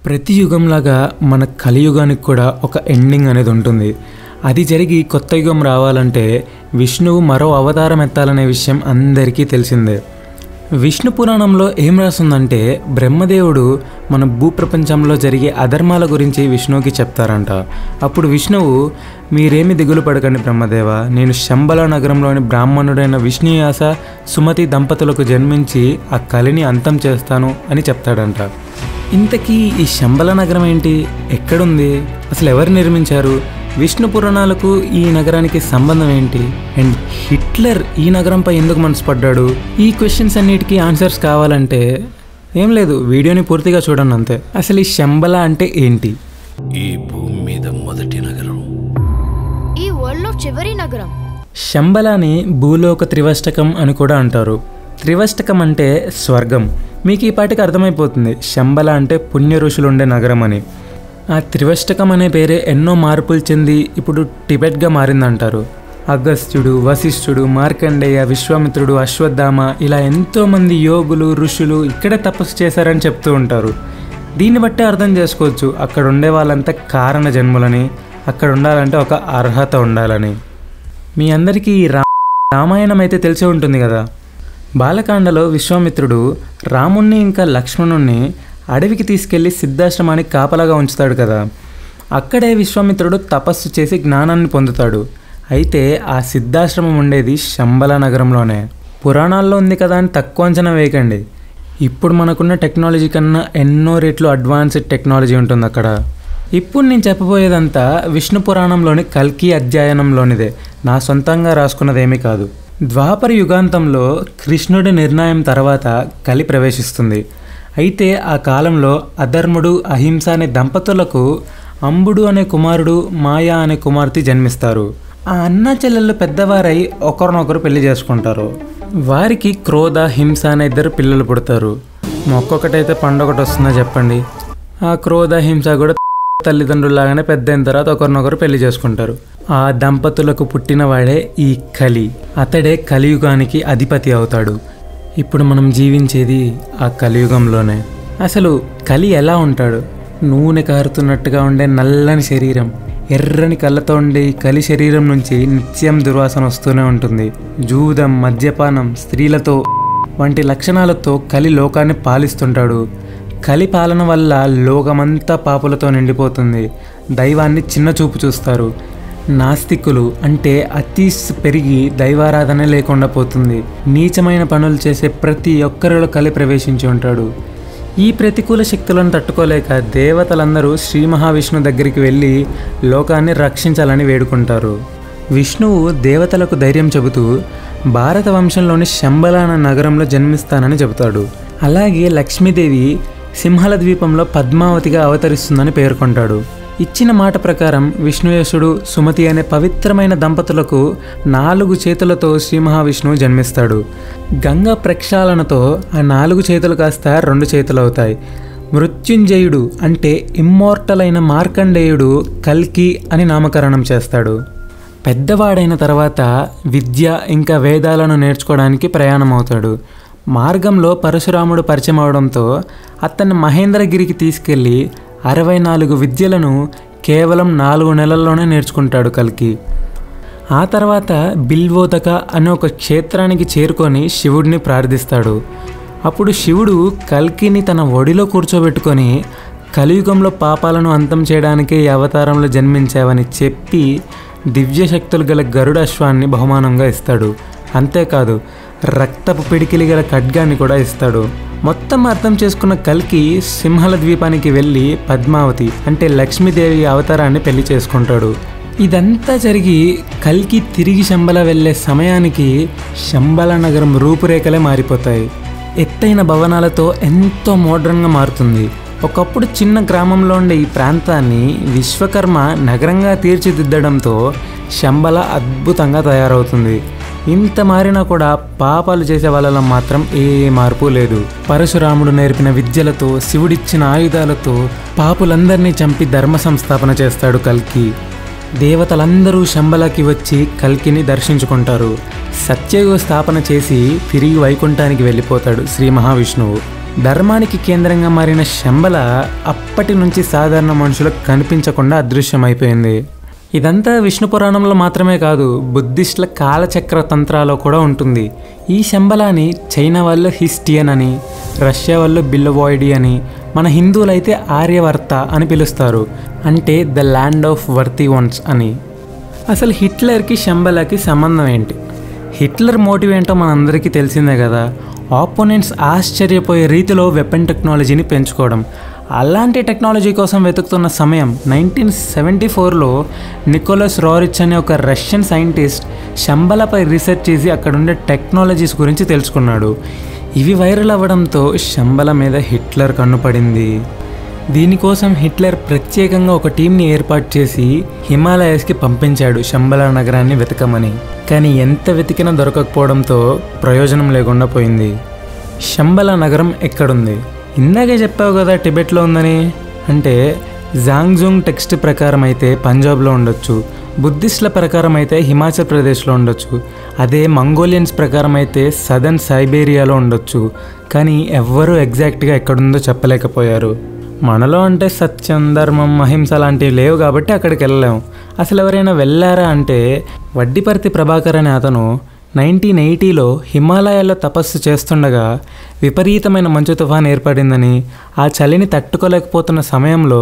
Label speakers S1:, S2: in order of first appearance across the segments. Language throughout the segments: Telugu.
S1: ప్రతి యుగంలాగా మన కలియుగానికి కూడా ఒక ఎండింగ్ అనేది ఉంటుంది. అది జరిగి కొత్త యుగం రావాలంటే విష్ణువు మరో అవతారం ఎత్తాలనే విషయం అందరికీ తెలిసిందే. విష్ణు పురాణంలో ఏం రాస్తుందంటే బ్రహ్మదేవుడు మన భూప్రపంచంలో జరిగే అధర్మాల గురించి విష్ణువుకి చెప్తారంట. అప్పుడు విష్ణువు, మీరేమి దిగులు పడకండి బ్రహ్మదేవ, నేను శంబల నగరంలోని బ్రాహ్మణుడైన విష్ణుయాస సుమతి దంపతులకు జన్మించి ఆ కలిని అంతం చేస్తాను అని చెప్తాడంట. ఇంతకీ ఈ శంబల నగరం ఏంటి, ఎక్కడుంది, అసలు ఎవరు నిర్మించారు, విష్ణు పురాణాలకు ఈ నగరానికి సంబంధం ఏంటి, అండ్ హిట్లర్ ఈ నగరంపై ఎందుకు మనసు పడ్డాడు, ఈ క్వశ్చన్స్ అన్నిటికీ ఆన్సర్స్ కావాలంటే ఏం లేదు, వీడియోని పూర్తిగా చూడండి అంతే. అసలు ఈ శంబల అంటే ఏంటి?
S2: ఈ భూమి మీద మొదటి నగరం,
S3: ఈ వరల్డ్లో చివరి నగరం.
S1: శంబలాని భూలోక త్రివష్టకం అని కూడా అంటారు. త్రివష్టకం అంటే స్వర్గం. మీకు ఈ పాటికి అర్థమైపోతుంది శంబల అంటే పుణ్య ఋషులు ఉండే నగరం అని. ఆ త్రివష్టకం అనే పేరే ఎన్నో మార్పులు చెంది ఇప్పుడు టిబెట్గా మారిందంటారు. అగస్త్యుడు, వశిష్ఠుడు, మార్కండేయ, విశ్వామిత్రుడు, అశ్వత్థామ ఇలా ఎంతోమంది యోగులు ఋషులు ఇక్కడే తపస్సు చేశారని చెప్తూ ఉంటారు. దీన్ని బట్టే అర్థం చేసుకోవచ్చు అక్కడ ఉండే వాళ్ళంతా కారణ జన్ములని, అక్కడ ఉండాలంటే ఒక అర్హత ఉండాలని. మీ అందరికీ రామాయణం అయితే తెలిసే ఉంటుంది కదా. బాలకాండలో విశ్వామిత్రుడు రాముణ్ణి ఇంకా లక్ష్మణుణ్ణి అడవికి తీసుకెళ్లి సిద్ధాశ్రమానికి కాపలాగా ఉంచుతాడు కదా. అక్కడే విశ్వామిత్రుడు తపస్సు చేసి జ్ఞానాన్ని పొందుతాడు. అయితే ఆ సిద్ధాశ్రమం ఉండేది శంబల నగరంలోనే. పురాణాల్లో ఉంది కదా అని తక్కువ అంచనా వేయకండి. ఇప్పుడు మనకున్న టెక్నాలజీ కన్నా ఎన్నో రెట్లు అడ్వాన్స్డ్ టెక్నాలజీ ఉంటుంది అక్కడ. ఇప్పుడు నేను చెప్పబోయేదంతా విష్ణు పురాణంలోని కల్కి అధ్యయనంలోనిదే, నా సొంతంగా రాసుకున్నదేమీ కాదు. ద్వాపర యుగాంతంలో కృష్ణుడి నిర్ణయం తర్వాత కలి ప్రవేశిస్తుంది. అయితే ఆ కాలంలో అధర్ముడు, అహింస అనే దంపతులకు అంబుడు అనే కుమారుడు, మాయా అనే కుమార్తె జన్మిస్తారు. ఆ అన్న చెల్లెళ్ళు పెద్దవారై ఒకరినొకరు పెళ్లి చేసుకుంటారు. వారికి క్రోధ, హింస అనే 2 పిల్లలు పుడతారు. మొక్కొకటైతే పండొకటి వస్తుందో చెప్పండి. ఆ క్రోధ, హింస కూడా తల్లిదండ్రుల్లాగానే పెద్ద అయిన తర్వాత ఒకరినొకరు పెళ్లి చేసుకుంటారు. ఆ దంపతులకు పుట్టినవాడే ఈ కలి. అతడే కలియుగానికి అధిపతి అవుతాడు. ఇప్పుడు మనం జీవించేది ఆ కలియుగంలోనే. అసలు కలి ఎలా ఉంటాడు? నూనె కారుతున్నట్టుగా ఉండే నల్లని శరీరం, ఎర్రని కళ్ళతో ఉండే ఈ కలి శరీరం నుంచి నిత్యం దుర్వాసన వస్తూనే ఉంటుంది. జూదం, మద్యపానం, స్త్రీలతో వంటి లక్షణాలతో కలి లోకాన్ని పాలిస్తుంటాడు. కలి పాలన వల్ల లోకమంతా పాపులతో నిండిపోతుంది. దైవాన్ని చిన్న చూపు చూస్తారు. నాస్తికులు అంటే అతి పెరిగి దైవారాధన లేకుండా పోతుంది. నీచమైన పనులు చేసే ప్రతి ఒక్కరిలో కలి ప్రవేశించి ఉంటాడు. ఈ ప్రతికూల శక్తులను తట్టుకోలేక దేవతలందరూ శ్రీ మహావిష్ణు దగ్గరికి వెళ్ళి లోకాన్ని రక్షించాలని వేడుకుంటారు. విష్ణువు దేవతలకు ధైర్యం చెబుతూ భారత వంశంలోని శంబల అనే నగరంలో జన్మిస్తానని చెబుతాడు. అలాగే లక్ష్మీదేవి సింహల ద్వీపంలో పద్మావతిగా అవతరిస్తుందని పేర్కొంటాడు. ఇచ్చిన మాట ప్రకారం విష్ణుయేశుడు, సుమతి అనే పవిత్రమైన దంపతులకు 4 చేతులతో శ్రీ మహావిష్ణువు జన్మిస్తాడు. గంగా ప్రక్షాళనతో ఆ 4 చేతులు కాస్త 2 చేతులు అవుతాయి. మృత్యుంజయుడు అంటే ఇమ్మోర్టల్ అయిన మార్కండేయుడు కల్కి అని నామకరణం చేస్తాడు. పెద్దవాడైన తర్వాత విద్య ఇంకా వేదాలను నేర్చుకోవడానికి ప్రయాణం అవుతాడు. మార్గంలో పరశురాముడు పరిచయం అవడంతో అతన్ని మహేంద్రగిరికి తీసుకెళ్ళి 64 విద్యలను కేవలం 4 నెలల్లోనే నేర్చుకుంటాడు కల్కి. ఆ తర్వాత బిల్వోదక అనే ఒక క్షేత్రానికి చేరుకొని శివుడిని ప్రార్థిస్తాడు. అప్పుడు శివుడు కల్కిని తన ఒడిలో కూర్చోబెట్టుకొని కలియుగంలో పాపాలను అంతం చేయడానికే ఈ అవతారంలో జన్మించావని చెప్పి దివ్యశక్తులు గల గరుడ అశ్వాన్ని బహుమానంగా ఇస్తాడు. అంతేకాదు రక్తపు పిడికిలి గల ఖడ్గాన్ని కూడా ఇస్తాడు. మొత్తం అర్థం చేసుకున్న కల్కి సింహల ద్వీపానికి వెళ్ళి పద్మావతి అంటే లక్ష్మీదేవి అవతారాన్ని పెళ్లి చేసుకుంటాడు. ఇదంతా జరిగి కల్కి తిరిగి శంబల వెళ్ళే సమయానికి శంబల నగరం రూపురేఖలే మారిపోతాయి. ఎత్తైన భవనాలతో ఎంతో మోడ్రన్గా మారుతుంది. ఒకప్పుడు చిన్న గ్రామంలో ఉండే ఈ ప్రాంతాన్ని విశ్వకర్మ నగరంగా తీర్చిదిద్దడంతో శంబల అద్భుతంగా తయారవుతుంది. ఇంత మారినా కూడా పాపాలు చేసే వాళ్ళలో మాత్రం ఏ మార్పు లేదు. పరశురాముడు నేర్పిన విద్యలతో, శివుడిచ్చిన ఆయుధాలతో పాపులందరినీ చంపి ధర్మ సంస్థాపన చేస్తాడు కల్కి. దేవతలందరూ శంబలకి వచ్చి కల్కిని దర్శించుకుంటారు. సత్యయుగ స్థాపన చేసి తిరిగి వైకుంఠానికి వెళ్ళిపోతాడు శ్రీ మహావిష్ణువు. ధర్మానికి కేంద్రంగా మారిన శంబల అప్పటి నుంచి సాధారణ మనుషులకు కనిపించకుండా అదృశ్యమైపోయింది. ఇదంతా విష్ణు పురాణంలో మాత్రమే కాదు, బుద్ధిస్టుల కాలచక్ర తంత్రాలో కూడా ఉంటుంది. ఈ శంబలాని చైనా వాళ్ళు హిస్టియన్ అని, రష్యా వాళ్ళు బిల్లవాయిడి అని, మన హిందువులైతే ఆర్యవర్త అని పిలుస్తారు, అంటే ద ల్యాండ్ ఆఫ్ వర్తి వన్స్ అని. అసలు హిట్లర్కి శంబలకి సంబంధం ఏంటి? హిట్లర్ మోటివ్ ఏంటో మనందరికీ తెలిసిందే కదా, ఆపోనెంట్స్ ఆశ్చర్యపోయే రీతిలో వెపన్ టెక్నాలజీని పెంచుకోవడం. అలాంటి టెక్నాలజీ కోసం వెతుకుతున్న సమయం 1974లో నికోలస్ రారిచ్ అనే ఒక రష్యన్ సైంటిస్ట్ శంబలపై రీసెర్చ్ చేసి అక్కడుండే టెక్నాలజీస్ గురించి తెలుసుకున్నాడు. ఇవి వైరల్ అవ్వడంతో శంబల మీద హిట్లర్ కన్నుపడింది. దీనికోసం హిట్లర్ ప్రత్యేకంగా ఒక టీంని ఏర్పాటు చేసి హిమాలయస్కి పంపించాడు శంబల నగరాన్ని వెతకమని. కానీ ఎంత వెతికినా దొరకకపోవడంతో ప్రయోజనం లేకుండా పోయింది. శంబల నగరం ఎక్కడుంది? ఇందాకే చెప్పావు కదా టిబెట్లో ఉందని. అంటే జాంగ్జుంగ్ టెక్స్ట్ ప్రకారం అయితే పంజాబ్లో ఉండొచ్చు, బుద్ధిస్టుల ప్రకారం అయితే హిమాచల్ ప్రదేశ్లో ఉండొచ్చు, అదే మంగోలియన్స్ ప్రకారం అయితే సదర్న్ సైబేరియాలో ఉండొచ్చు. కానీ ఎవ్వరూ ఎగ్జాక్ట్గా ఎక్కడుందో చెప్పలేకపోయారు. మనలో అంటే సత్యం, ధర్మం, అహింస లాంటివి లేవు కాబట్టి అక్కడికి వెళ్ళలేము. అసలు ఎవరైనా వెళ్ళారా అంటే వడ్డిపర్తి ప్రభాకర్ అనే అతను 1980లో హిమాలయాల్లో తపస్సు చేస్తుండగా విపరీతమైన మంచు తుఫాన్ ఏర్పడిందని, ఆ చలిని తట్టుకోలేకపోతున్న సమయంలో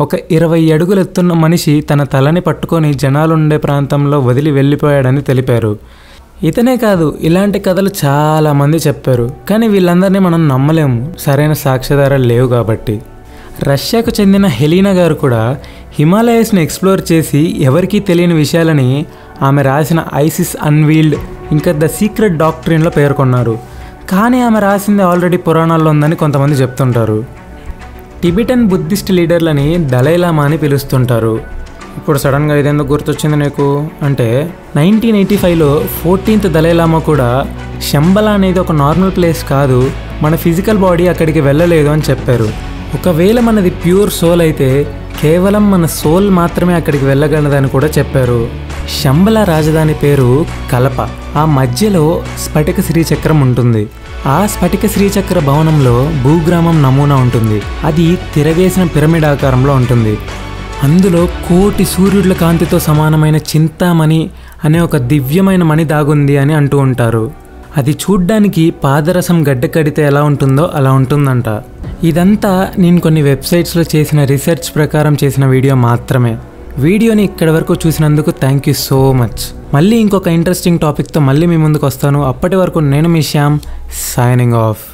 S1: ఒక 20 అడుగులు ఎత్తున్న మనిషి తన తలని పట్టుకొని జనాలుండే ప్రాంతంలో వదిలి వెళ్ళిపోయాడని తెలిపారు. ఇతనే కాదు, ఇలాంటి కథలు చాలామంది చెప్పారు. కానీ వీళ్ళందరినీ మనం నమ్మలేము, సరైన సాక్ష్యాధారాలు లేవు కాబట్టి. రష్యాకు చెందిన హెలీనా గారు కూడా హిమాలయస్ని ఎక్స్ప్లోర్ చేసి ఎవరికీ తెలియని విషయాలని ఆమె రాసిన ఐసిస్ అన్వీల్డ్ ఇంకా ద సీక్రెట్ డాక్ట్రిన్లో పేర్కొన్నారు. కానీ ఆమె రాసింది ఆల్రెడీ పురాణాల్లో ఉందని కొంతమంది చెప్తుంటారు. టిబెటన్ బుద్ధిస్ట్ లీడర్లని దలైలామా అని పిలుస్తుంటారు. ఇప్పుడు సడన్గా ఇదెందుకు గుర్తొచ్చింది నీకు అంటే 1985లో 14th దలైలామా కూడా శంబల అనేది ఒక నార్మల్ ప్లేస్ కాదు, మన ఫిజికల్ బాడీ అక్కడికి వెళ్ళలేదు అని చెప్పారు. ఒకవేళ మనది ప్యూర్ సోల్ అయితే కేవలం మన సోల్ మాత్రమే అక్కడికి వెళ్ళగలదని కూడా చెప్పారు. శంబల రాజధాని పేరు కలప. ఆ మధ్యలో స్ఫటిక శ్రీచక్రం ఉంటుంది. ఆ స్ఫటిక శ్రీచక్ర భవనంలో భూగ్రామం నమూనా ఉంటుంది. అది తిరగేసిన పిరమిడ్ ఆకారంలో ఉంటుంది. అందులో 1,000,000 సూర్యుడ్ల కాంతితో సమానమైన చింతామణి అనే ఒక దివ్యమైన మణి దాగుంది అని అంటూ ఉంటారు. అది చూడ్డానికి పాదరసం గడ్డ కడితే ఎలా ఉంటుందో అలా ఉంటుందంట. ఇదంతా నేను కొన్ని వెబ్సైట్స్లో చేసిన రీసెర్చ్ ప్రకారం చేసిన వీడియో మాత్రమే. వీడియోని ఇక్కడి వరకు చూసినందుకు థ్యాంక్ యూ సో మచ్. మళ్ళీ ఇంకొక ఇంట్రెస్టింగ్ టాపిక్తో మళ్ళీ మీ ముందుకు వస్తాను. అప్పటి వరకు నేను మీ శ్యామ్, సైనింగ్ ఆఫ్.